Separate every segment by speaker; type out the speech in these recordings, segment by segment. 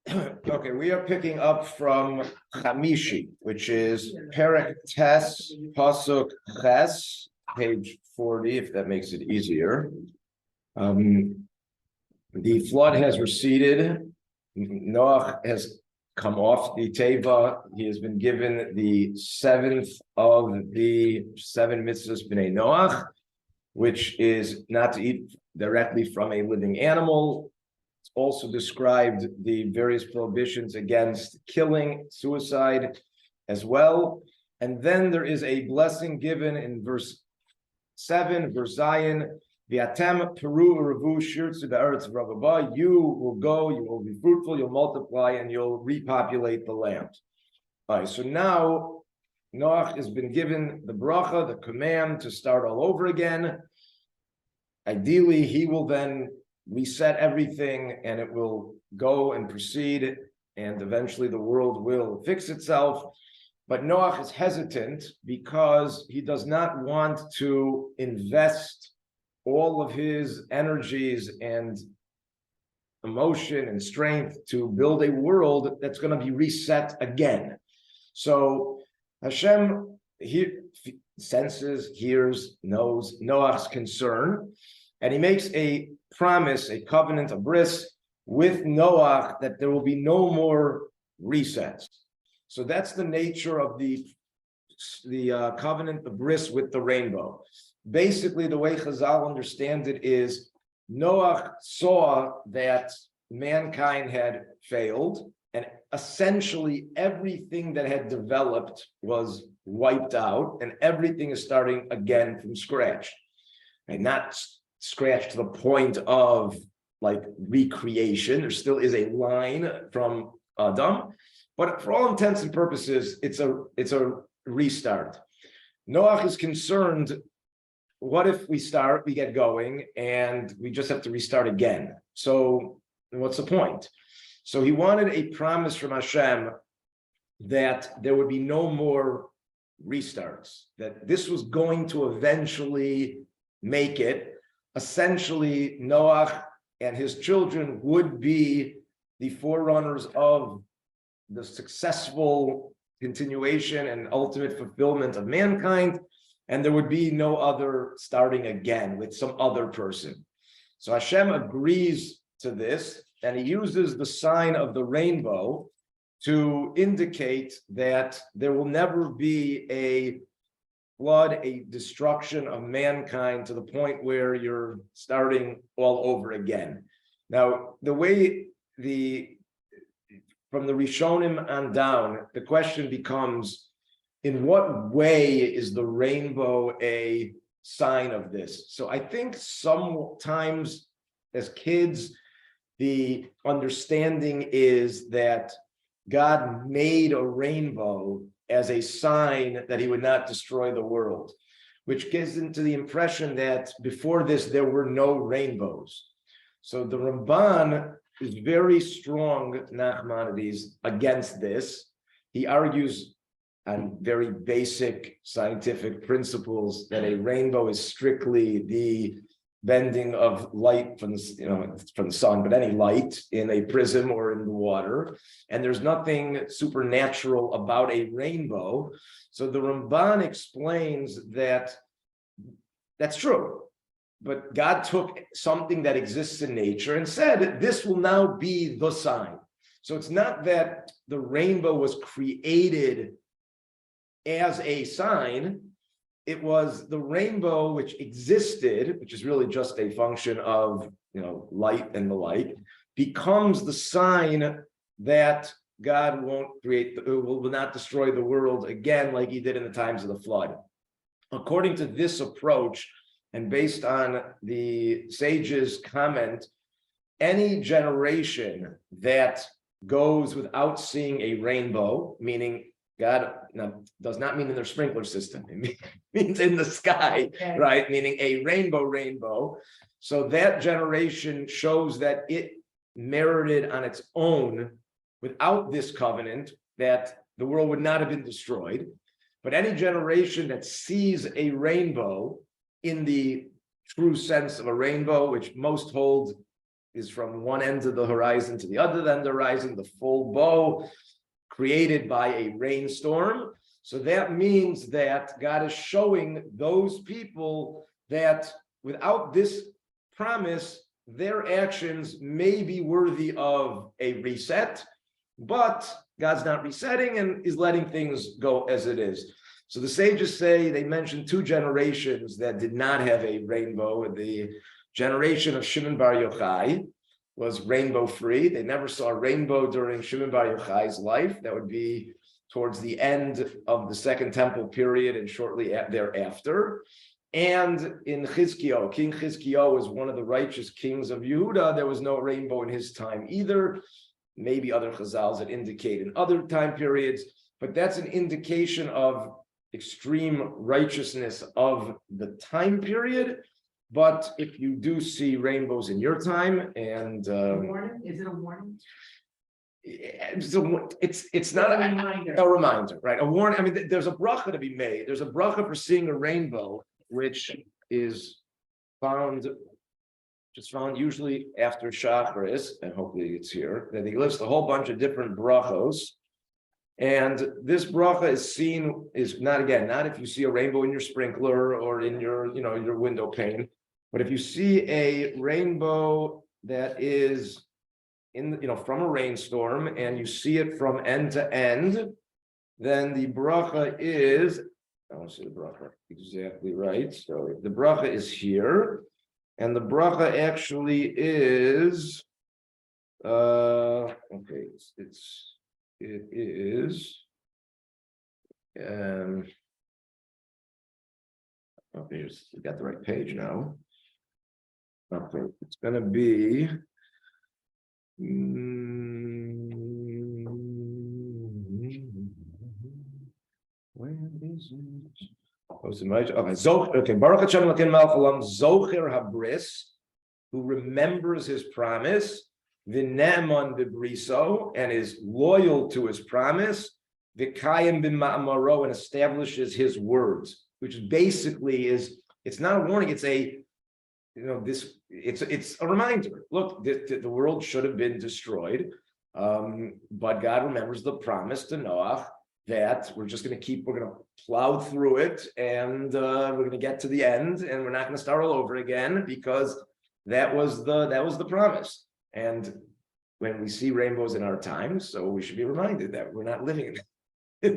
Speaker 1: Okay, we are picking up from Chamishi, which is Perek Tes Pasuk Ches, page 40, if that makes it easier. The flood has receded. Noach has come off the Teva. He has been given the seventh of the seven mitzvahs b'nei Noach, which is not to eat directly from a living animal. It's also described the various prohibitions against killing, suicide as well. And then there is a blessing given in verse 7, verse Zion, V'atem Peru Revu Shirtzu Ba'aretz Rabba. You will go, you will be fruitful, you'll multiply, and you'll repopulate the land. All right, so now Noach has been given the bracha, the command to start all over again. Ideally, he will then reset everything and it will go and proceed, and eventually the world will fix itself. But Noach is hesitant because he does not want to invest all of his energies and emotion and strength to build a world that's going to be reset again. So Hashem senses, hears, knows Noach's concern, and he makes a promise, a covenant, a bris with Noach that there will be no more resets. So that's the nature of the covenant, the bris with the rainbow. Basically, the way Chazal understands it is Noach saw that mankind had failed, and essentially everything that had developed was wiped out, and everything is starting again from scratch. And not scratch to the point of like recreation. There still is a line from Adam, but for all intents and purposes, it's a restart. Noach is concerned, what if we get going, and we just have to restart again? So what's the point? So he wanted a promise from Hashem that there would be no more restarts, that this was going to eventually make it. Essentially, Noach and his children would be the forerunners of the successful continuation and ultimate fulfillment of mankind, and there would be no other starting again with some other person. So Hashem agrees to this, and he uses the sign of the rainbow to indicate that there will never be a flood, a destruction of mankind to the point where you're starting all over again. Now, the way from the Rishonim on down, the question becomes, in what way is the rainbow a sign of this? So I think sometimes as kids, the understanding is that God made a rainbow as a sign that he would not destroy the world, which gives into the impression that before this, there were no rainbows. So the Ramban is very strong, Nachmanides, against this. He argues on very basic scientific principles that a rainbow is strictly the bending of light from the sun, but any light in a prism or in the water, and there's nothing supernatural about a rainbow. So the Ramban explains that that's true, but God took something that exists in nature and said, this will now be the sign. So it's not that the rainbow was created as a sign. It was the rainbow which existed, which is really just a function of light and the like, becomes the sign that God will not destroy the world again like he did in the times of the flood. According to this approach, and based on the sages' comment, any generation that goes without seeing a rainbow, meaning God does not mean in their sprinkler system. It means in the sky, okay, right? Meaning a rainbow. So that generation shows that it merited on its own, without this covenant, that the world would not have been destroyed. But any generation that sees a rainbow in the true sense of a rainbow, which most hold is from one end of the horizon to the other end of the horizon, the full bow created by a rainstorm. So that means that God is showing those people that without this promise, their actions may be worthy of a reset, but God's not resetting and is letting things go as it is. So the sages say, they mentioned 2 generations that did not have a rainbow. The generation of Shimon Bar Yochai was rainbow free. They never saw a rainbow during Shimon Bar Yochai's life. That would be towards the end of the Second Temple period and shortly thereafter. And in Chizkiyahu, King Chizkiyahu was one of the righteous kings of Yehuda. There was no rainbow in his time either. Maybe other chazals that indicate in other time periods, but that's an indication of extreme righteousness of the time period. But if you do see rainbows in your time, and
Speaker 2: A warning? Is it a warning?
Speaker 1: it's not a reminder, right? A warning. I mean, there's a bracha to be made. There's a bracha for seeing a rainbow, which is found usually after Shacharis, and hopefully it's here. That he lists a whole bunch of different brachos. And this bracha is not if you see a rainbow in your sprinkler or in your, your window pane, but if you see a rainbow that is from a rainstorm and you see it from end to end, then the bracha is, I want to see the bracha exactly right. So the bracha is here, and the bracha actually is, okay, it is, okay, we got the right page now. Okay, it's going to be, where is it? Okay, Baruch Hashem Lakin Malch Olam Zocher Habris, who remembers his promise, V'ne'eman b'briso, and is loyal to his promise, V'kayim b'ma'amaro, and establishes his words, which basically is, it's not a warning, it's a, it's a reminder. Look, the world should have been destroyed, but God remembers the promise to Noah that we're going to plow through it, and we're going to get to the end, and we're not going to start all over again, because that was the promise. And when we see rainbows in our time, so we should be reminded that we're not living in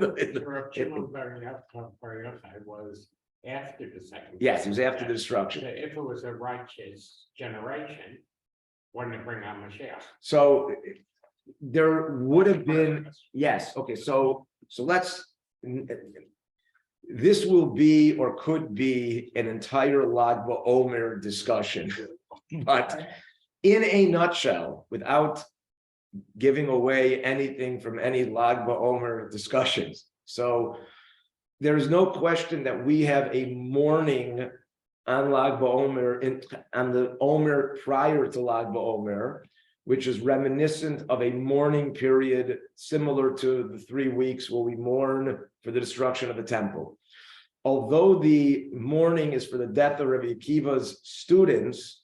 Speaker 2: was after the second.
Speaker 1: Yes, it was after the destruction.
Speaker 2: If it was a righteous generation, wouldn't it bring on Mashiach?
Speaker 1: So there would have been, yes. Okay, so this will be or could be an entire Lag BaOmer discussion, but in a nutshell, without giving away anything from any Lag BaOmer discussions. So there is no question that we have a mourning on Lag BaOmer, on the Omer prior to Lag BaOmer, which is reminiscent of a mourning period similar to the 3 weeks where we mourn for the destruction of the temple. Although the mourning is for the death of Rabbi Akiva's students,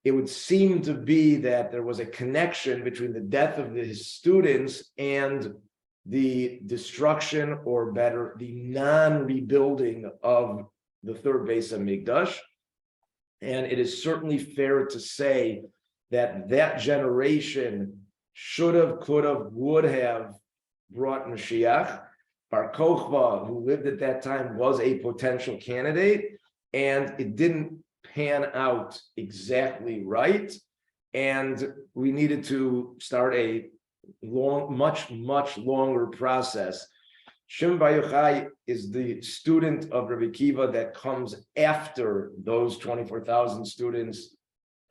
Speaker 1: it would seem to be that there was a connection between the death of his students and the destruction, or better, the non-rebuilding of the third Beis Hamikdash. And it is certainly fair to say that that generation should have, could have, would have brought Mashiach. Bar Kochba, who lived at that time, was a potential candidate, and it didn't pan out exactly right. And we needed to start a much longer process. Shimon Bar Yochai is the student of Rabbi Akiva that comes after those 24,000 students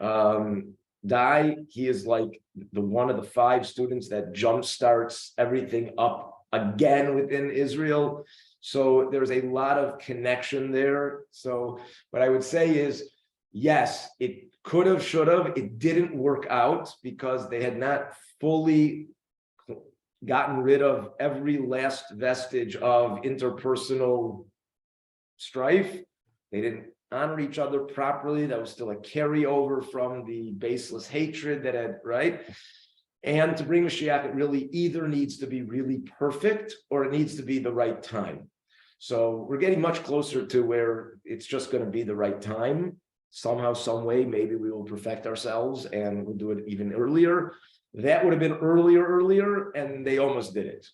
Speaker 1: die. He is like the one of the 5 students that jumpstarts everything up again within Israel. So there's a lot of connection there. So what I would say is, yes, it could have, should have, it didn't work out because they had not fully gotten rid of every last vestige of interpersonal strife. They didn't honor each other properly. That was still a carryover from the baseless hatred that had, right? And to bring Mashiach, it really either needs to be really perfect or it needs to be the right time. So we're getting much closer to where it's just going to be the right time. Somehow, some way, maybe we will perfect ourselves and we'll do it even earlier. That would have been earlier, and they almost did it,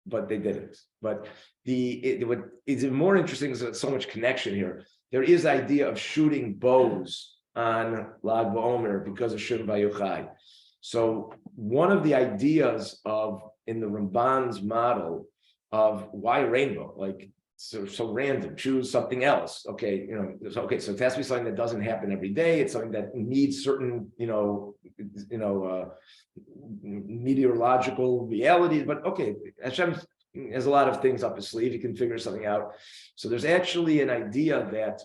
Speaker 1: but they didn't. But it's more interesting is there's so much connection here. There is idea of shooting bows on Lag BaOmer because of Shem Vayuchai. So one of the ideas of in the Ramban's model of why rainbow, like so random, choose something else. Okay, so it has to be something that doesn't happen every day. It's something that needs certain, meteorological realities. But okay, Hashem has a lot of things up his sleeve. He can figure something out. So there's actually an idea that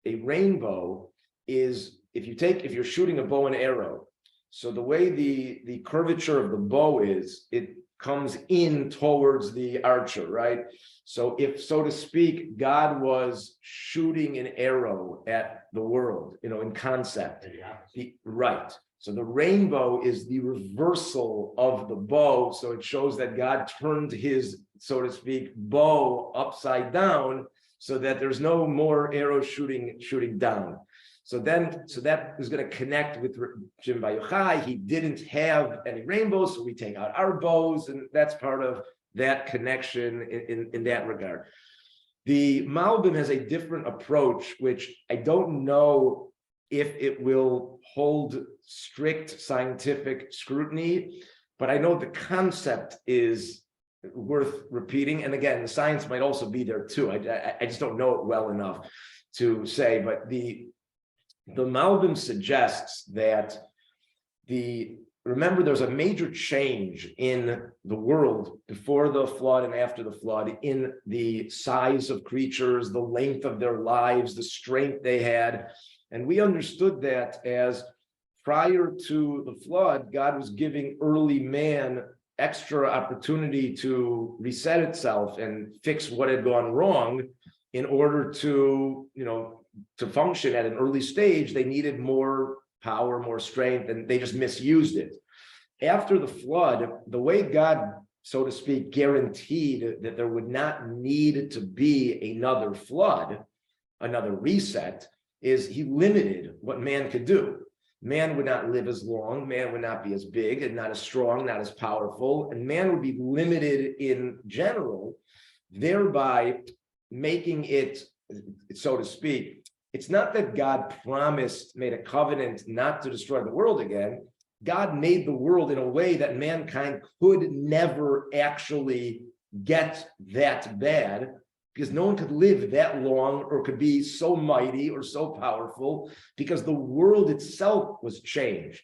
Speaker 1: a rainbow is if you're shooting a bow and arrow. So the way the curvature of the bow is, it comes in towards the archer, right? So if, so to speak, God was shooting an arrow at the world, in concept, right? So the rainbow is the reversal of the bow. So it shows that God turned his, so to speak, bow upside down so that there's no more arrows shooting down. So that is going to connect with Shem Vayuchai. He didn't have any rainbows, so we take out our bows, and that's part of that connection in that regard. The Malbim has a different approach, which I don't know if it will hold strict scientific scrutiny, but I know the concept is worth repeating. And again, the science might also be there too. I just don't know it well enough to say, but the Malbim suggests that remember, there's a major change in the world before the flood and after the flood in the size of creatures, the length of their lives, the strength they had. And we understood that as prior to the flood, God was giving early man extra opportunity to reset itself and fix what had gone wrong in order to, to function at an early stage. They needed more power, more strength, and they just misused it. After the flood, the way God, so to speak, guaranteed that there would not need to be another flood, another reset, is he limited what man could do. Man would not live as long, man would not be as big and not as strong, not as powerful, and man would be limited in general, thereby making it, so to speak, it's not that God made a covenant not to destroy the world again. God made the world in a way that mankind could never actually get that bad, because no one could live that long or could be so mighty or so powerful, because the world itself was changed.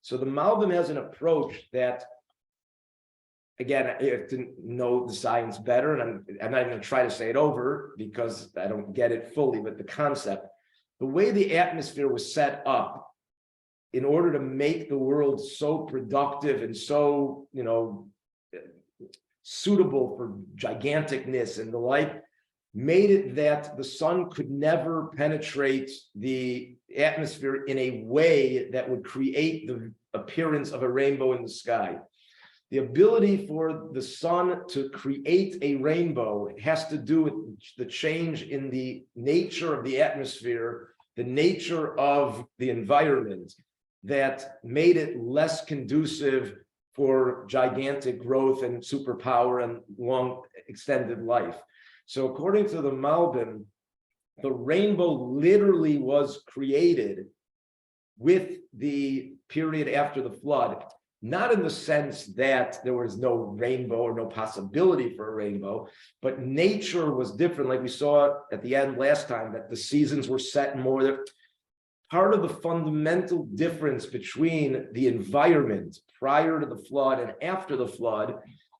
Speaker 1: So the Malbim has an approach that, again, I have to know the science better, and I'm not even going to try to say it over because I don't get it fully, but the concept, the way the atmosphere was set up in order to make the world so productive and so, suitable for giganticness and the like, made it that the sun could never penetrate the atmosphere in a way that would create the appearance of a rainbow in the sky. The ability for the sun to create a rainbow has to do with the change in the nature of the atmosphere, the nature of the environment, that made it less conducive for gigantic growth and superpower and long extended life. So according to the Malbim, the rainbow literally was created with the period after the flood, not in the sense that there was no rainbow or no possibility for a rainbow, but nature was different. Like we saw at the end last time, that the seasons were set more. Part of the fundamental difference between the environment prior to the flood and after the flood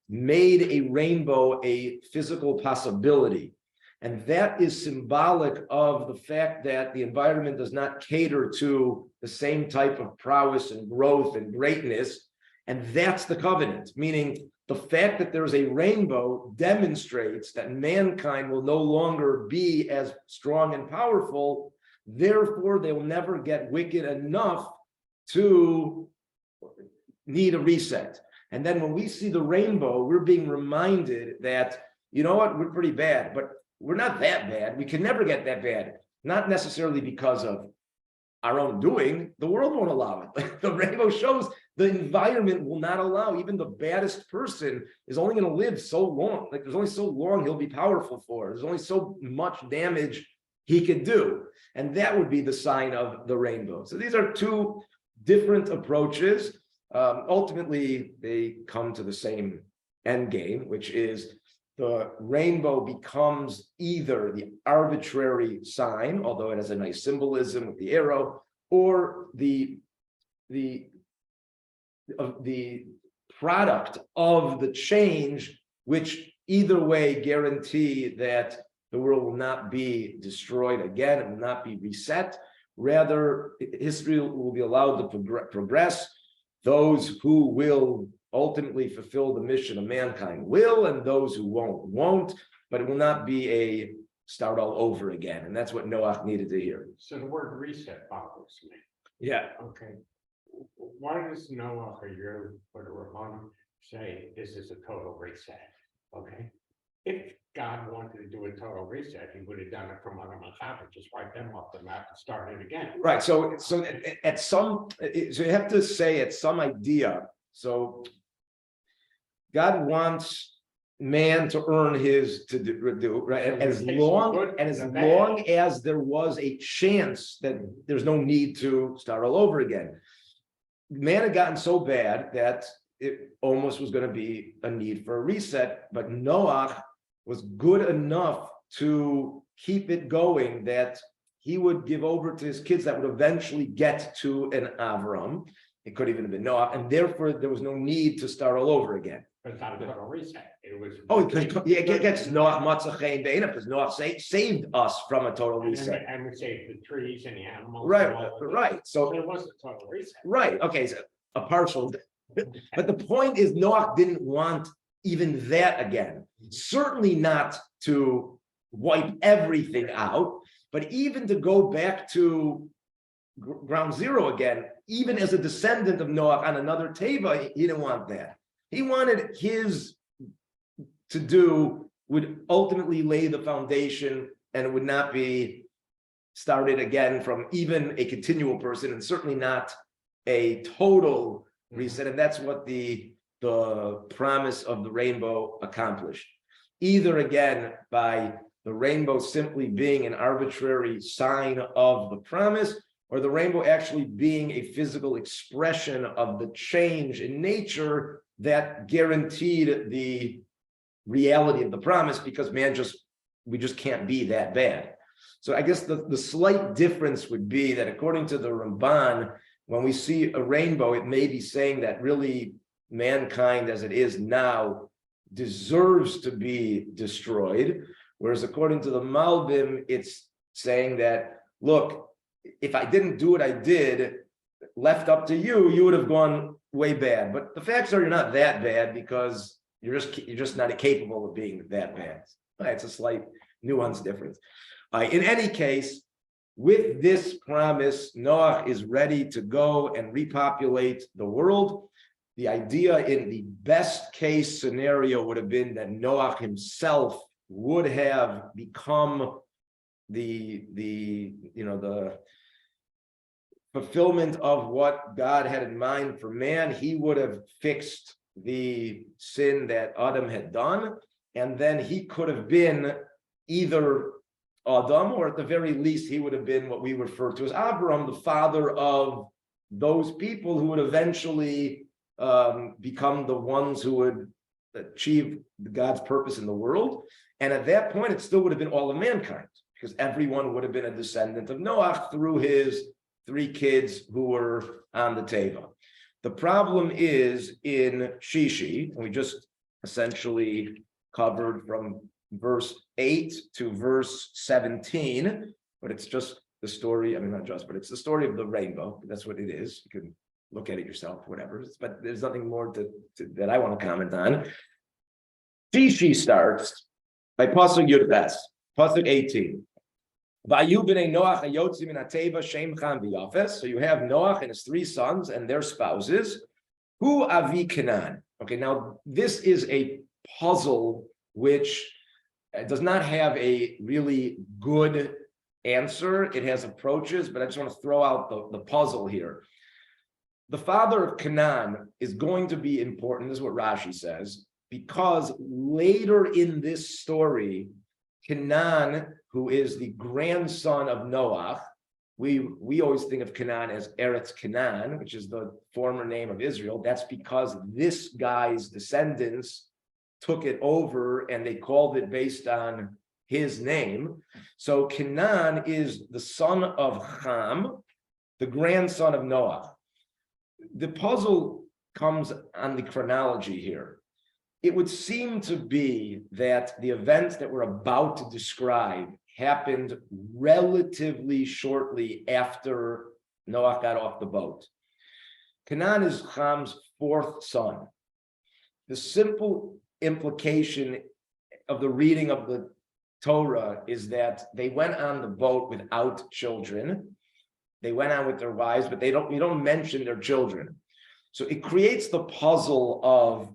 Speaker 1: made a rainbow a physical possibility. And that is symbolic of the fact that the environment does not cater to the same type of prowess and growth and greatness. And that's the covenant, meaning the fact that there's a rainbow demonstrates that mankind will no longer be as strong and powerful. Therefore, they will never get wicked enough to need a reset. And then when we see the rainbow, we're being reminded that, you know what, we're pretty bad, but we're not that bad. We can never get that bad. Not necessarily because of our own doing. The world won't allow it. Like the rainbow shows, the environment will not allow. Even the baddest person is only going to live so long. Like there's only so long he'll be powerful for. There's only so much damage he could do. And that would be the sign of the rainbow. So these are two different approaches. Ultimately, they come to the same end game, which is the rainbow becomes either the arbitrary sign, although it has a nice symbolism with the arrow, or the product of the change, which either way guarantee that the world will not be destroyed again, it will not be reset. Rather, history will be allowed to progress. Those who will ultimately fulfill the mission of mankind will, and those who won't, but it will not be a start all over again. And that's what Noah needed to hear.
Speaker 2: So the word reset bothers me.
Speaker 1: Yeah.
Speaker 2: Okay. Why does Noah or you or the Rabbi say this is a total reset? Okay. If God wanted to do a total reset, he would have done it from Adam and Chava, just wipe them off the map and start it again.
Speaker 1: Right. So at some, so you have to say at some idea. So God wants man to earn his to do right, and as long as there was a chance that there's no need to start all over again. Man had gotten so bad that it almost was going to be a need for a reset, but Noah was good enough to keep it going that he would give over to his kids that would eventually get to an Avram. It could even have been Noah, and therefore there was no need to start all over again.
Speaker 2: But it's not a total reset. It was
Speaker 1: it gets Noah Matzachein Beina, because Noah saved us from a total reset.
Speaker 2: And we saved the trees and the animals.
Speaker 1: Right. So
Speaker 2: it was a total reset.
Speaker 1: Right. Okay. So a partial. But the point is, Noah didn't want even that again. Certainly not to wipe everything out, but even to go back to ground zero again, even as a descendant of Noah on another teva, he didn't want that. He wanted his to do would ultimately lay the foundation, and it would not be started again from even a continual person, and certainly not a total reset. And that's what the promise of the rainbow accomplished. Either again by the rainbow simply being an arbitrary sign of the promise, or the rainbow actually being a physical expression of the change in nature that guaranteed the reality of the promise, because we just can't be that bad. So I guess the slight difference would be that according to the Ramban, when we see a rainbow, it may be saying that really mankind as it is now deserves to be destroyed. Whereas according to the Malbim, it's saying that, look, if I didn't do what I did, left up to you, you would have gone way bad. But the facts are you're not that bad, because you're just not capable of being that bad. It's a slight nuance difference. In any case, with this promise, Noah is ready to go and repopulate the world. The idea in the best case scenario would have been that Noah himself would have become the fulfillment of what God had in mind for man. He would have fixed the sin that Adam had done, and then he could have been either Adam, or at the very least, he would have been what we refer to as Abraham, the father of those people who would eventually become the ones who would achieve God's purpose in the world. And at that point, it still would have been all of mankind, because everyone would have been a descendant of Noah through his 3 kids who were on the teva. The problem is in Shishi, and we just essentially covered from verse 8 to verse 17, but it's just the story, I mean, not just, but it's the story of the rainbow. That's what it is. You can look at it yourself, whatever. But there's nothing more that I want to comment on. She starts by Pasuk Yud Tes, Pasuk 18. So you have Noach and his 3 sons and their spouses. Hu avi Canaan. Okay, now this is a puzzle which does not have a really good answer. It has approaches, but I just want to throw out the puzzle here. The father of Canaan is going to be important. This is what Rashi says, because later in this story, Canaan, who is the grandson of Noach, we always think of Canaan as Eretz Canaan, which is the former name of Israel. That's because this guy's descendants took it over and they called it based on his name. So Canaan is the son of Ham, the grandson of Noach. The puzzle comes on the chronology here. It would seem to be that the events that we're about to describe happened relatively shortly after Noach got off the boat. Canaan is Ham's 4th son. The simple implication of the reading of the Torah is that they went on the boat without children. They went on with their wives, but we don't mention their children. So it creates the puzzle of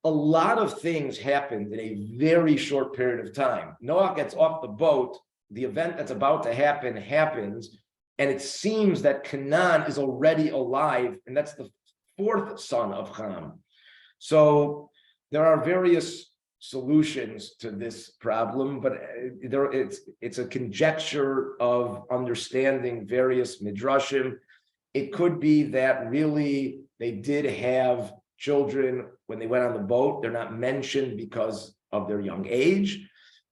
Speaker 1: a lot of things happened in a very short period of time. Noah gets off the boat, the event that's about to happen happens, and it seems that Canaan is already alive, and that's the 4th son of Ham. So there are various solutions to this problem, but it's a conjecture of understanding various midrashim. It could be that really they did have children when they went on the boat. They're not mentioned because of their young age.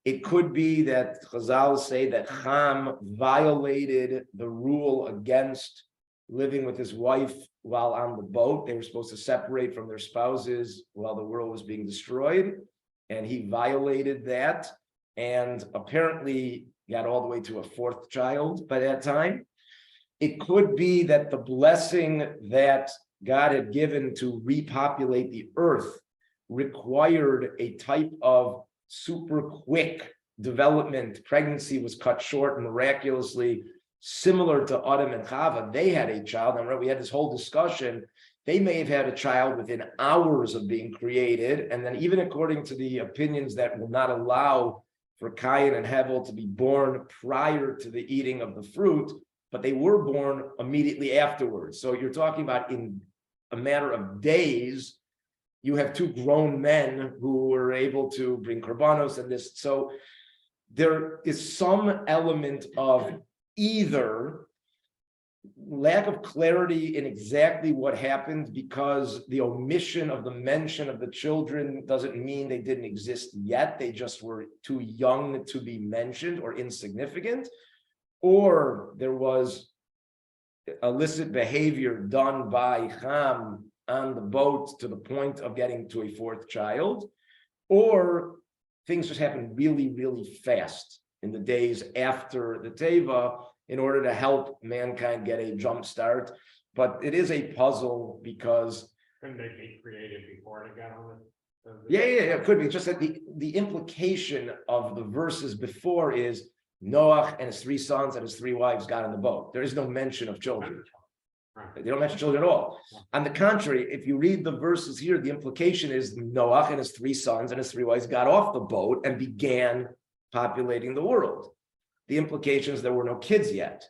Speaker 1: It could be that Chazal say that Ham violated the rule against living with his wife while on the boat. They were supposed to separate from their spouses while the world was being destroyed, and he violated that, and apparently got all the way to a 4th child by that time. It could be that the blessing that God had given to repopulate the earth required a type of super quick development. Pregnancy was cut short miraculously, similar to Adam and Chava. They had a child. And remember, we had this whole discussion. They may have had a child within hours of being created. And then even according to the opinions that will not allow for Cain and Hevel to be born prior to the eating of the fruit, but they were born immediately afterwards. So you're talking about in a matter of days, you have 2 grown men who were able to bring korbanos and this. So there is some element of either lack of clarity in exactly what happened, because the omission of the mention of the children doesn't mean they didn't exist yet. They just were too young to be mentioned or insignificant. Or there was illicit behavior done by Ham on the boat to the point of getting to a 4th child, or things just happened really, really fast in the days after the Teva in order to help mankind get a jump start. But it is a puzzle because
Speaker 2: couldn't they be created before they got on it?
Speaker 1: Yeah, it could be. Just that the implication of the verses before is Noach and his 3 sons and his 3 wives got on the boat. There is no mention of children. They don't mention children at all. On the contrary, if you read the verses here, the implication is Noach and his 3 sons and his 3 wives got off the boat and began populating the world. The implication is there were no kids yet.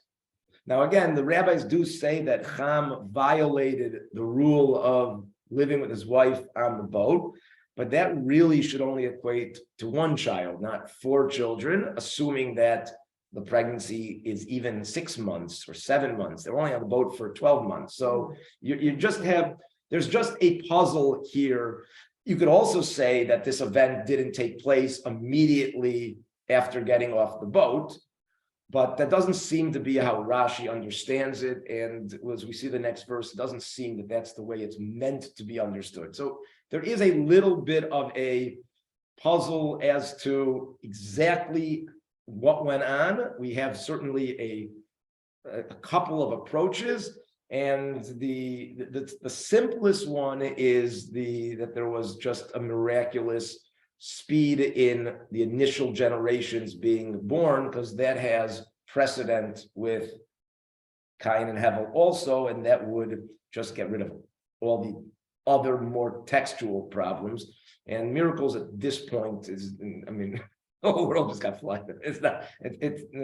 Speaker 1: Now, again, the rabbis do say that Ham violated the rule of living with his wife on the boat, but that really should only equate to 1 child, not 4 children, assuming that the pregnancy is even 6 months or 7 months. They're only on the boat for 12 months. So you just have, there's just a puzzle here. You could also say that this event didn't take place immediately after getting off the boat, but that doesn't seem to be how Rashi understands it. And as we see the next verse, it doesn't seem that that's the way it's meant to be understood. So there is a little bit of a puzzle as to exactly what went on. We have certainly a couple of approaches. And the simplest one is that there was just a miraculous speed in the initial generations being born, because that has precedent with Cain and Hevel also, and that would just get rid of all the other more textual problems. And miracles at this point is, I mean, the whole world just got flooded. It's not,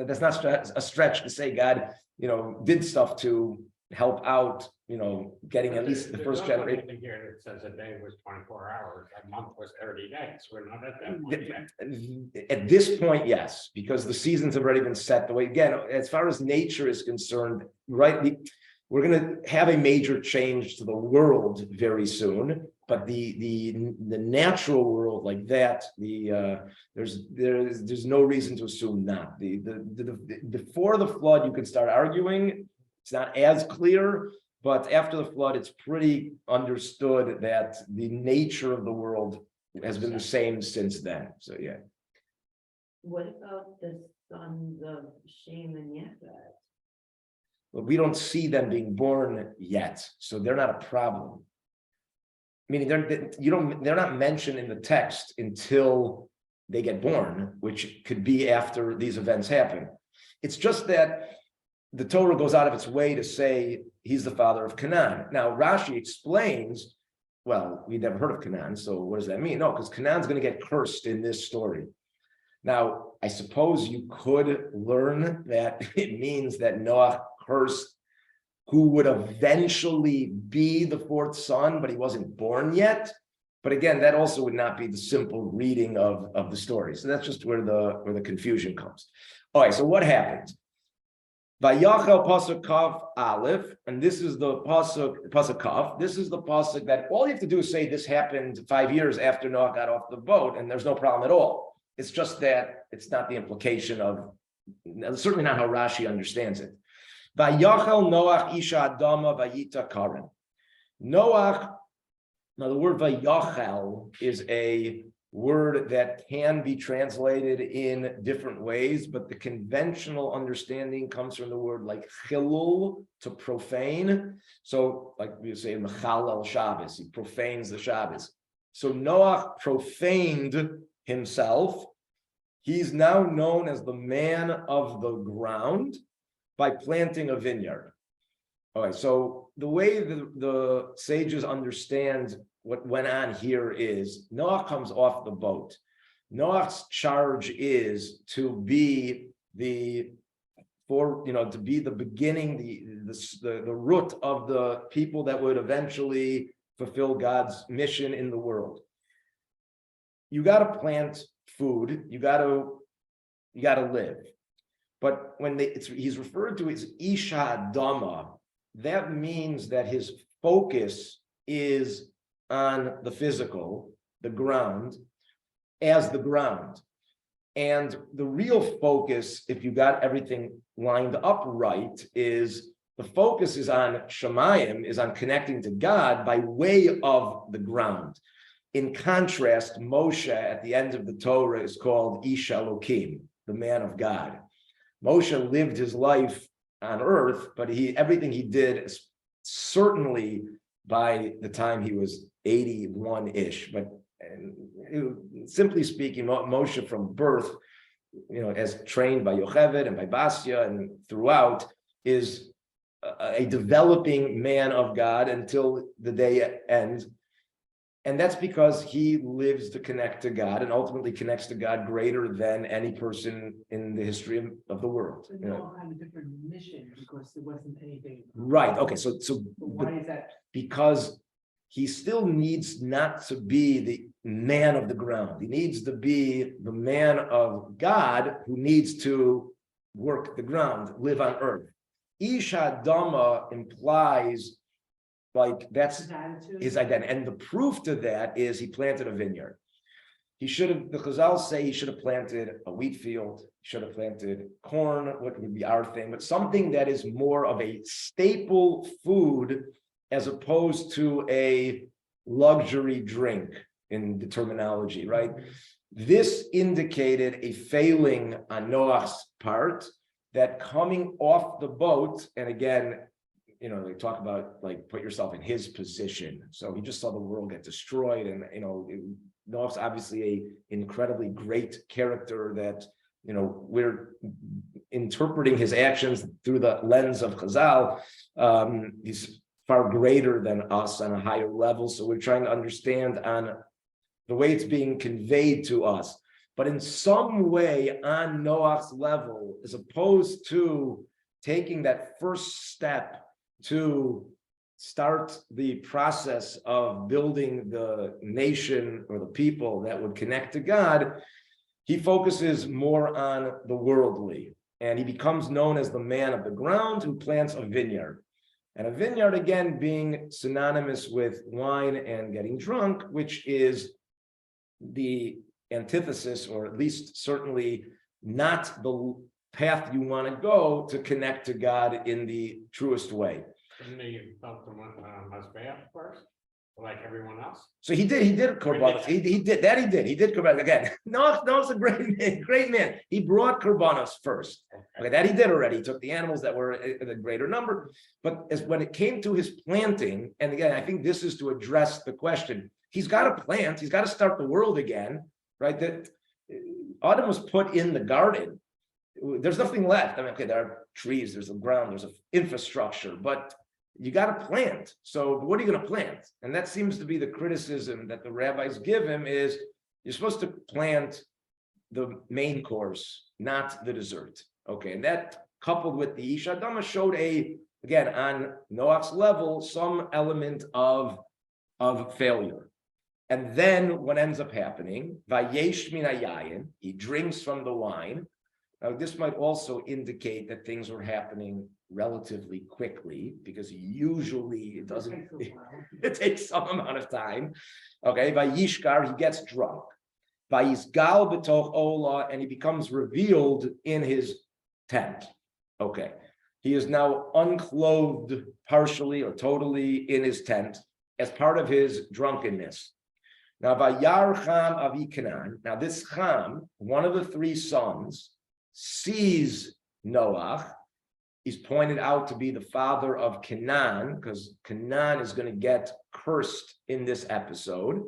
Speaker 1: that's not a stretch to say God, did stuff to help out, getting at least the first generation.
Speaker 2: Here that says a day was 24 hours, a month was 30 days. We're not at that point yet.
Speaker 1: At this point, yes, because the seasons have already been set the way. Again, as far as nature is concerned, right? We're going to have a major change to the world very soon, but the natural world like that, there's no reason to assume not. Before the flood, you could start arguing. It's not as clear, but after the flood, it's pretty understood that the nature of the world has been the same since then. So yeah.
Speaker 3: What about the sons of Shem and Yafet?
Speaker 1: Well, we don't see them being born yet, so they're not a problem. Meaning they're not mentioned in the text until they get born, which could be after these events happen. It's just that the Torah goes out of its way to say he's the father of Canaan. Now, Rashi explains, well, we never heard of Canaan, so what does that mean? No, because Canaan's going to get cursed in this story. Now, I suppose you could learn that it means that Noah cursed who would eventually be the fourth son, but he wasn't born yet. But again, that also would not be the simple reading of the story. So that's just where the confusion comes. All right, so what happens? Vayachel pasuk kav aleph, and this is the pasuk kav. This is the pasuk that all you have to do is say this happened 5 years after Noah got off the boat, and there's no problem at all. It's just that it's not the implication of, certainly not how Rashi understands it. Vayachel Noach isha adama vayita karen. Noach, now the word vayachel is a word that can be translated in different ways, but the conventional understanding comes from the word like chilul, to profane. So like we say mechalel Shabbos, he profanes the Shabbos. So Noach profaned himself. He's now known as the man of the ground by planting a vineyard. All right, so the way the sages understand what went on here is Noah comes off the boat. Noah's charge is to be the beginning, the root of the people that would eventually fulfill God's mission in the world. You got to plant food. You got to live. But when he's referred to as Isha Dama, that means that his focus is on the physical, the ground, as the ground. And the real focus, if you got everything lined up right, is the focus is on Shemayim, is on connecting to God by way of the ground. In contrast, Moshe at the end of the Torah is called Ish Elokim, the man of God. Moshe lived his life on earth, but everything he did, certainly by the time he was 81-ish, but simply speaking, Moshe from birth, as trained by Yocheved and by Basya and throughout, is a developing man of God until the day ends. And that's because he lives to connect to God and ultimately connects to God greater than any person in the history of the world.
Speaker 4: But Noah had a different mission because there wasn't anything.
Speaker 1: Right. Okay. So
Speaker 4: why is that?
Speaker 1: Because he still needs not to be the man of the ground. He needs to be the man of God who needs to work the ground, live on earth. Ish Adama implies like that's his identity. And the proof to that is he planted a vineyard. The Chazal say he should have planted a wheat field, he should have planted corn, what would be our thing, but something that is more of a staple food as opposed to a luxury drink in the terminology, right? This indicated a failing on Noah's part, that coming off the boat, and again, they talk about like put yourself in his position. So he just saw the world get destroyed, and Noah's obviously a incredibly great character that we're interpreting his actions through the lens of Chazal. He's far greater than us on a higher level, so we're trying to understand on the way it's being conveyed to us. But in some way on Noah's level, as opposed to taking that first step to start the process of building the nation or the people that would connect to God, he focuses more on the worldly, and he becomes known as the man of the ground who plants a vineyard. And a vineyard, again, being synonymous with wine and getting drunk, which is the antithesis, or at least certainly not the path you want to go to connect to God in the truest way.
Speaker 2: Didn't they felt the Mizbeach first, like everyone else?
Speaker 1: So he did korbanos. He did korbanos again. Noah's a great man. He brought korbanos first. Okay, that he did already. He took the animals that were in a greater number. But when it came to his planting, and again, I think this is to address the question. He's got to plant. He's got to start the world again, right? That Adam was put in the garden. There's nothing left. I mean, okay, there are trees, there's a ground, there's an infrastructure, but you got to plant. So what are you going to plant? And that seems to be the criticism that the rabbis give him is you're supposed to plant the main course, not the dessert. Okay, and that coupled with the Isha Dama showed again, on Noach's level, some element of failure. And then what ends up happening, Vayesh min hayayin, he drinks from the wine. Now, this might also indicate that things were happening relatively quickly, because usually it doesn't, it takes some amount of time. Okay, Vayishkar, he gets drunk. Vayisgal b'toch ola, and he becomes revealed in his tent. Okay, he is now unclothed partially or totally in his tent as part of his drunkenness. Now, Vayar Cham Avi Canaan. Now, this Cham, one of the three sons, sees Noah. He's pointed out to be the father of Canaan, because Canaan is going to get cursed in this episode.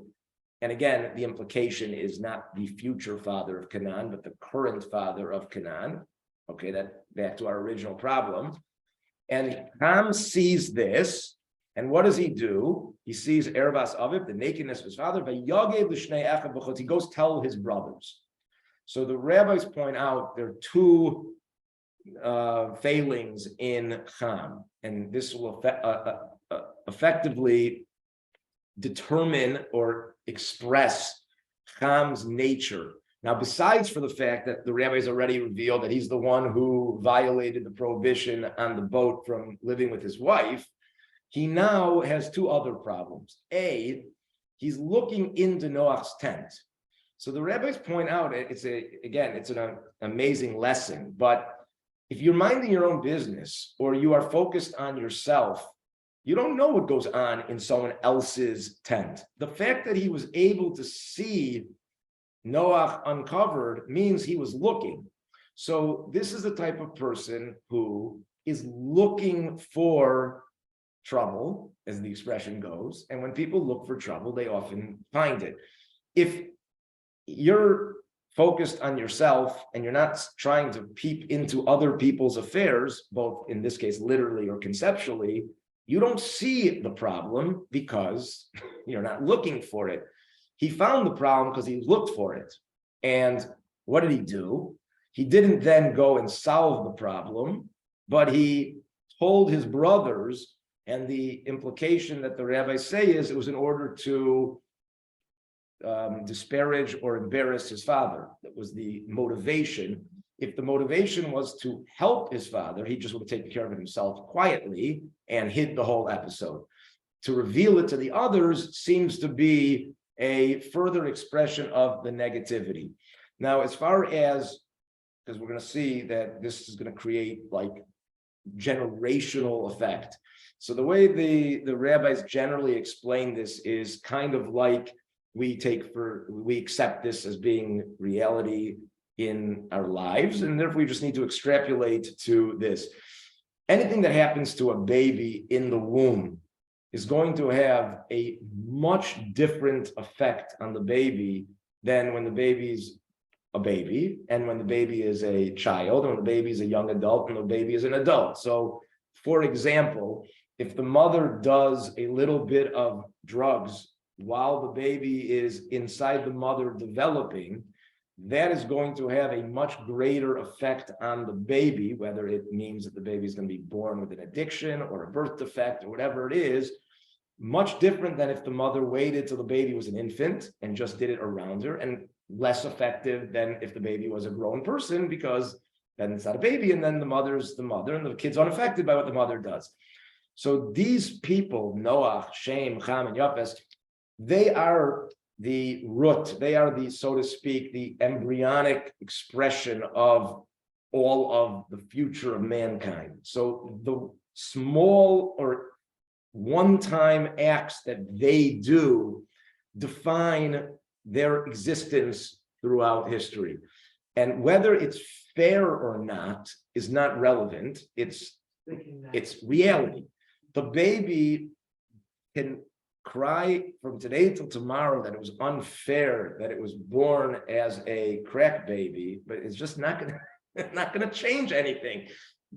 Speaker 1: And again, the implication is not the future father of Canaan, but the current father of Canaan. Okay, that back to our original problem. And Ham sees this, and what does he do? He sees Ervas Aviv, the nakedness of his father, but he goes tell his brothers. So the rabbis point out there are two failings in Ham, and this will effectively determine or express Ham's nature. Now, besides for the fact that the rabbis already revealed that he's the one who violated the prohibition on the boat from living with his wife, he now has two other problems. A, he's looking into Noah's tent. So the rabbis point out, it's an amazing lesson, but if you're minding your own business or you are focused on yourself, you don't know what goes on in someone else's tent. The fact that he was able to see Noah uncovered means he was looking. So this is the type of person who is looking for trouble, as the expression goes. And when people look for trouble, they often find it. If you're focused on yourself and you're not trying to peep into other people's affairs, both in this case, literally or conceptually, you don't see the problem because you're not looking for it. He found the problem because he looked for it. And what did he do? He didn't then go and solve the problem, but he told his brothers, and the implication that the rabbis say is it was in order to disparage or embarrass his father. That was the motivation. If the motivation was to help his father, he just would have taken care of it himself quietly and hid the whole episode. To reveal it to the others seems to be a further expression of the negativity. Now, as far as, because we're going to see that this is going to create like generational effect. So the way the rabbis generally explain this is kind of like we accept this as being reality in our lives, and therefore we just need to extrapolate to this. anything that happens to a baby in the womb is going to have a much different effect on the baby than when the baby's a baby, and when the baby is a child, and when the baby is a young adult, and the baby is an adult. So, for example, if the mother does a little bit of drugs while the baby is inside the mother developing, that is going to have a much greater effect on the baby, whether it means that the baby is going to be born with an addiction or a birth defect or whatever it is, much different than if the mother waited till the baby was an infant and just did it around her, and less effective than if the baby was a grown person, because then it's not a baby, and then the mother's the mother, and the kid's unaffected by what the mother does. So these people, Noach, Shem, Ham, and Yafes, they are the root, they are the, so to speak, the embryonic expression of all of the future of mankind. So the small or one-time acts that they do define their existence throughout history. And whether it's fair or not is not relevant. It's reality. The baby can cry from today till tomorrow that it was unfair that it was born as a crack baby, but it's just not gonna change anything.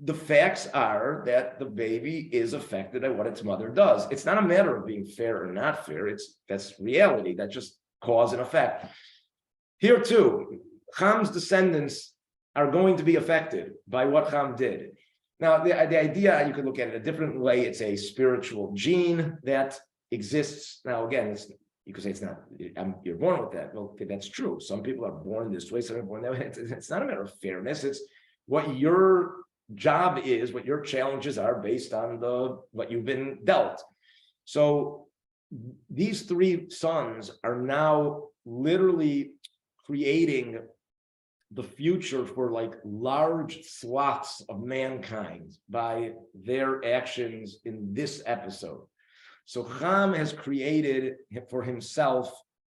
Speaker 1: The facts are that the baby is affected by what its mother does. It's not a matter of being fair or not fair. That's reality. That just cause and effect. Here too, Ham's descendants are going to be affected by what Ham did. Now, the idea, you could look at it a different way. It's a spiritual gene that exists. Now, again, you could say it's not, you're born with that. Well, okay, that's true. Some people are born this way, some are born that way. It's not a matter of fairness. It's what your job is, what your challenges are based on what you've been dealt. So these three sons are now literally creating the future for like large swaths of mankind by their actions in this episode. So Ham has created for himself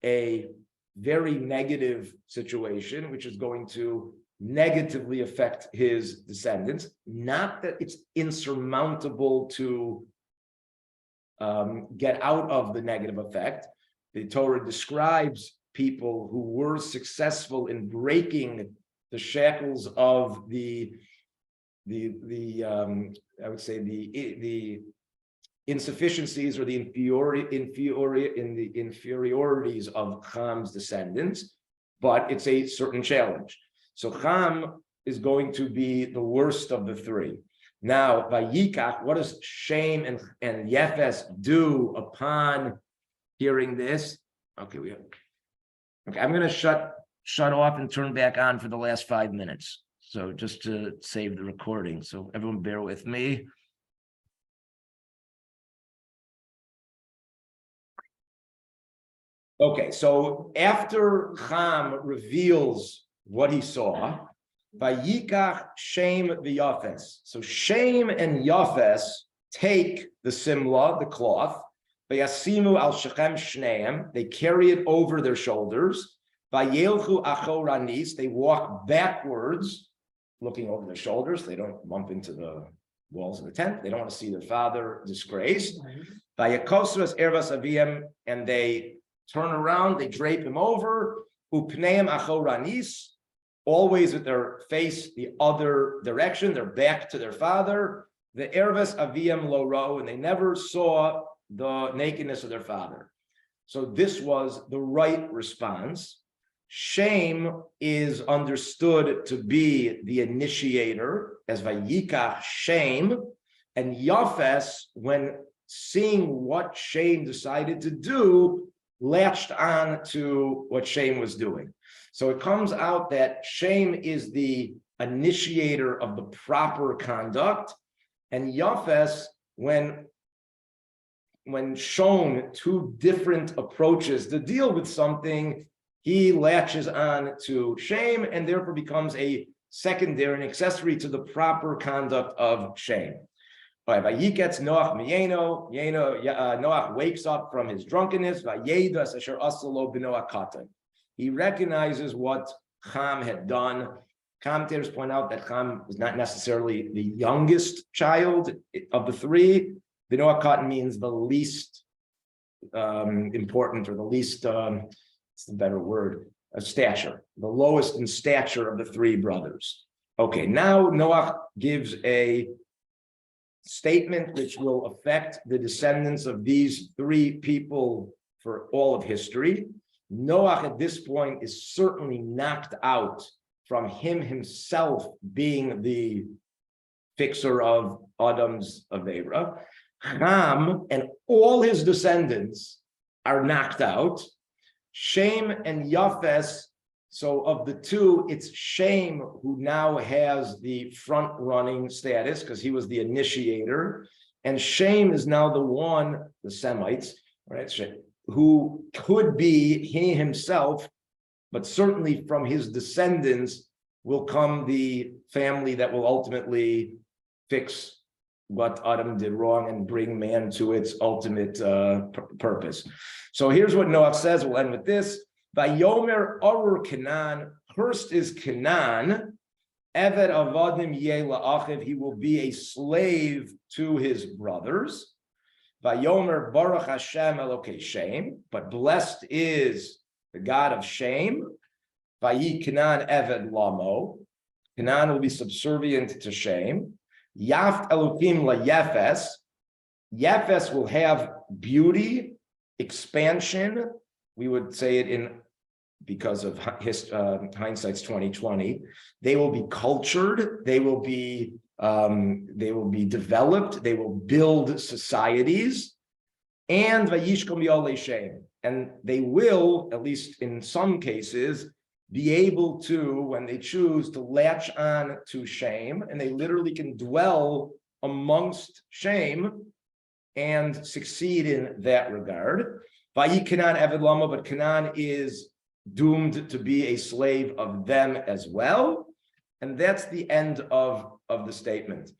Speaker 1: a very negative situation, which is going to negatively affect his descendants. Not that it's insurmountable to get out of the negative effect. The Torah describes people who were successful in breaking the shackles of the I would say the insufficiencies or the inferiorities of Ham's descendants, but it's a certain challenge. So Ham is going to be the worst of the three. Now, Vayikach, what does Shem and Yefes do upon hearing this? Okay, I'm going to shut off and turn back on for the last 5 minutes. So just to save the recording. So everyone bear with me. Okay, so after Ham reveals what he saw, Vayikach Shem v'Yafes. So Shem and Yafes take the simla, the cloth, Vayasimu al Shechem Shneim, they carry it over their shoulders. Vayelchu achoranis, they walk backwards, looking over their shoulders. They don't bump into the walls of the tent. They don't want to see their father disgraced. Vayakosras ervas aviyim, and they turn around, they drape him over. Upneim achoranis, always with their face the other direction, their back to their father. The ervas aviyim lo ro, and they never saw the nakedness of their father. So this was the right response. Shem is understood to be the initiator as Vayikach Shem, and Yafes, when seeing what Shem decided to do, latched on to what Shem was doing. So it comes out that Shem is the initiator of the proper conduct, and Yafes, when shown two different approaches to deal with something, he latches on to Shem and therefore becomes a secondary and accessory to the proper conduct of Shem. Vayiketz Noach miyeno, Noach wakes up from his drunkenness. Vayedas asher asalo b'Noach katan. He recognizes what Ham had done. Commentators point out that Ham was not necessarily the youngest child of the three. The Noah Katan means the least important, or the least, it's the better word, of stature, the lowest in stature of the three brothers. Okay, now Noah gives a statement which will affect the descendants of these three people for all of history. Noah at this point is certainly knocked out from him himself being the fixer of Adam's Avera. Ham and all his descendants are knocked out. Shem and Yafes, so of the two, it's Shem who now has the front-running status because he was the initiator. And Shem is now the one, the Semites, right, who could be he himself, but certainly from his descendants will come the family that will ultimately fix what Adam did wrong and bring man to its ultimate purpose. So here's what Noah says. We'll end with this. Vayomer Arur Canaan, cursed is Canaan, Eved Avadim Yeh La'achiv, he will be a slave to his brothers. Vayomer Baruch Hashem Elokei Shem, but blessed is the God of Shem. Vayi Canaan Eved Lamo, Canaan will be subservient to Shem. Yaft Elokim La Yefes, Yefes will have beauty, expansion. We would say it in, because of hindsight's 2020. They will be cultured. They will be developed. They will build societies. And vayishkom yolei Shem, and they will, at least in some cases, be able to, when they choose, to latch on to Shem, and they literally can dwell amongst Shem and succeed in that regard. Vayi Canaan Eved Lama, but Canaan is doomed to be a slave of them as well. And that's the end of the statement.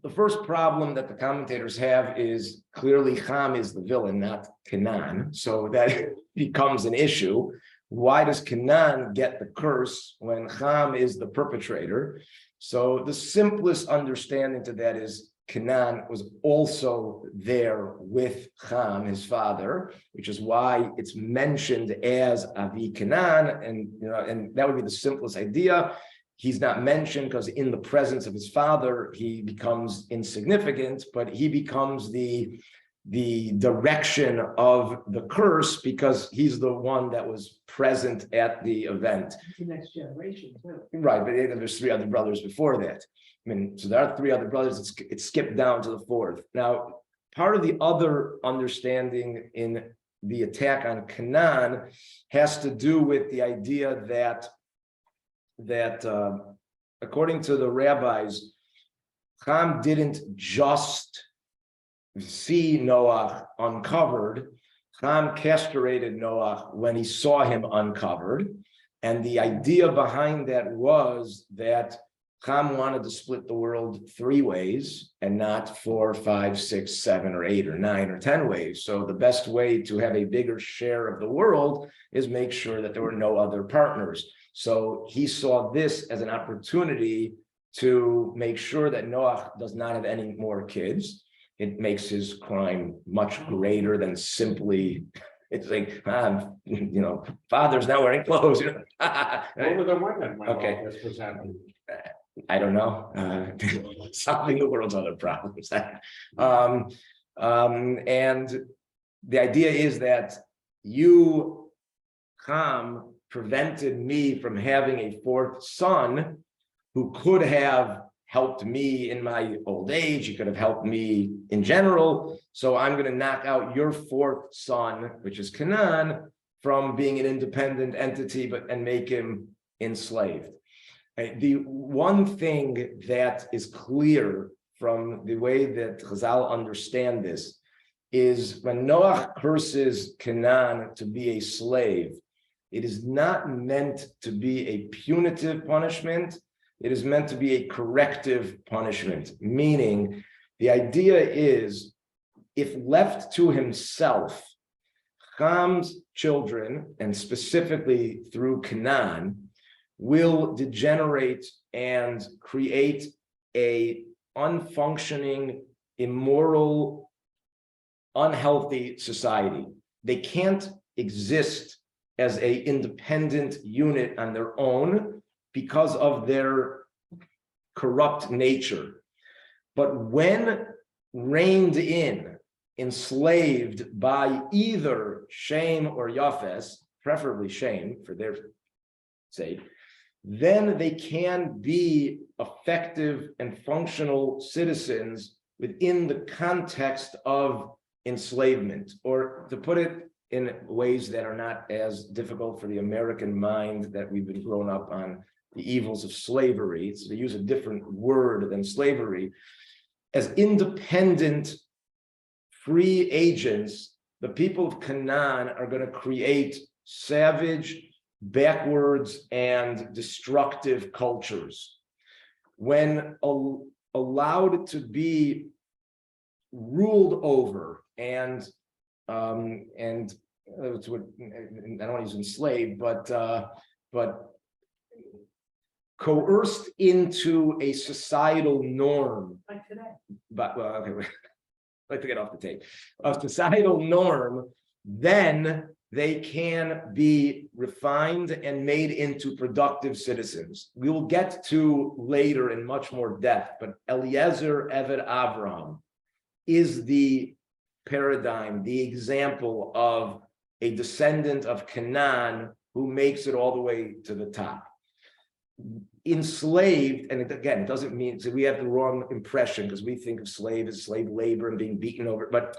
Speaker 1: The first problem that the commentators have is clearly Ham is the villain, not Canaan. So that becomes an issue. Why does Canaan get the curse when Ham is the perpetrator? So the simplest understanding to that is Canaan was also there with Ham, his father, which is why it's mentioned as Avi Canaan, and that would be the simplest idea. He's not mentioned because in the presence of his father, he becomes insignificant, but he becomes the direction of the curse because he's the one that was present at the event.
Speaker 4: The next generation too.
Speaker 1: Right, but there's three other brothers before that. I mean, so there are three other brothers. It's skipped down to the fourth. Now, part of the other understanding in the attack on Canaan has to do with the idea that according to the rabbis, Ham didn't just see Noah uncovered. Ham castrated Noah when he saw him uncovered. And the idea behind that was that Ham wanted to split the world 3 ways and not 4, 5, 6, 7, or 8, or 9, or 10 ways. So the best way to have a bigger share of the world is make sure that there were no other partners. So he saw this as an opportunity to make sure that Noah does not have any more kids. It makes his crime much greater than simply, it's like, father's not wearing clothes.
Speaker 2: What were the women when
Speaker 1: Okay.
Speaker 2: all this was happening?
Speaker 1: I don't know, solving the world's other problems. And the idea is that you, Ham, prevented me from having a 4th son who could have helped me in my old age. He could have helped me in general. So I'm going to knock out your 4th son, which is Canaan, from being an independent entity, and make him enslaved. The one thing that is clear from the way that Chazal understand this is when Noah curses Canaan to be a slave, it is not meant to be a punitive punishment. It is meant to be a corrective punishment, meaning the idea is if left to himself, Ham's children, and specifically through Canaan, will degenerate and create a unfunctioning, immoral, unhealthy society. They can't exist as an independent unit on their own because of their corrupt nature. But when reined in, enslaved by either Shem or Yafes, preferably Shem for their sake, then they can be effective and functional citizens within the context of enslavement, or to put it in ways that are not as difficult for the American mind that we've been grown up on the evils of slavery. So they use a different word than slavery. As independent, free agents, the people of Canaan are going to create savage, backwards, and destructive cultures. When allowed to be ruled over and it's what I don't use enslaved, but coerced into a societal norm.
Speaker 4: Like today.
Speaker 1: But well, okay, let's get off the tape. A societal norm, then they can be refined and made into productive citizens. We will get to later in much more depth, but Eliezer Eved Avraham is the paradigm, the example of a descendant of Canaan who makes it all the way to the top. Enslaved, and again, it doesn't mean, so we have the wrong impression because we think of slave as slave labor and being beaten over, but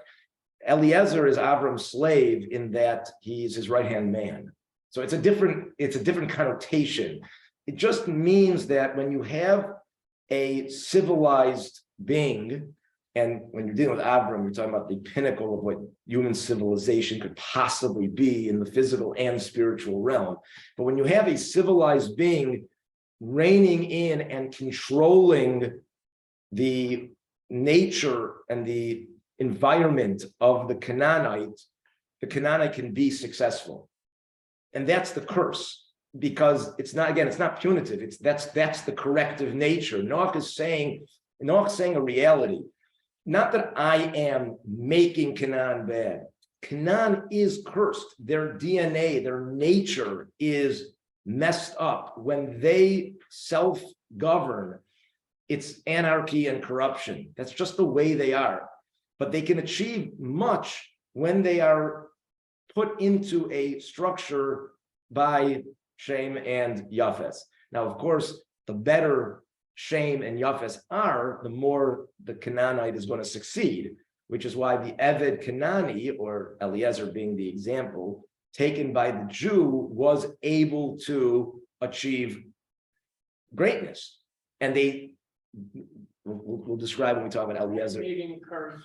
Speaker 1: Eliezer is Avram's slave in that he's his right-hand man. So it's a different connotation. It just means that when you have a civilized being, and when you're dealing with Avram, you're talking about the pinnacle of what human civilization could possibly be in the physical and spiritual realm. But when you have a civilized being reigning in and controlling the nature and the environment of the Canaanite can be successful. And that's the curse, because it's not punitive. That's the corrective nature. Noach is saying a reality. Not that I am making Canaan bad. Canaan is cursed. Their DNA, their nature is messed up. When they self-govern, it's anarchy and corruption. That's just the way they are. But they can achieve much when they are put into a structure by Shem and Yafes. Now, of course, the better Shem and Yafes are, the more the Canaanite is going to succeed, which is why the Eved Canaani, or Eliezer being the example, taken by the Jew, was able to achieve greatness. And we'll describe when we talk about Eliezer.
Speaker 2: He didn't curse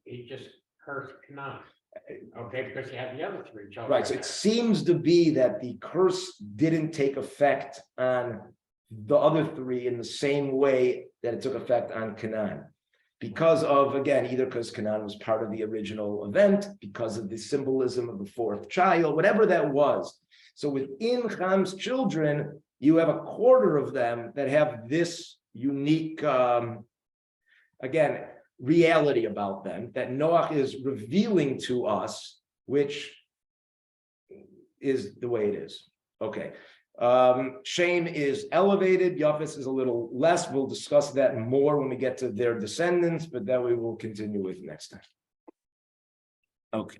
Speaker 2: he just cursed Canaan. Okay, because he had the other three children.
Speaker 1: Right, so it seems to be that the curse didn't take effect on the other three in the same way that it took effect on Canaan. Because of, again, either because Canaan was part of the original event, because of the symbolism of the fourth child, whatever that was. So within Ham's children, you have a quarter of them that have this unique, again, reality about them that Noach is revealing to us, which is the way it is. Okay. Shem is elevated, Yafes is a little less. We'll discuss that more when we get to their descendants, but that we will continue with next time. Okay.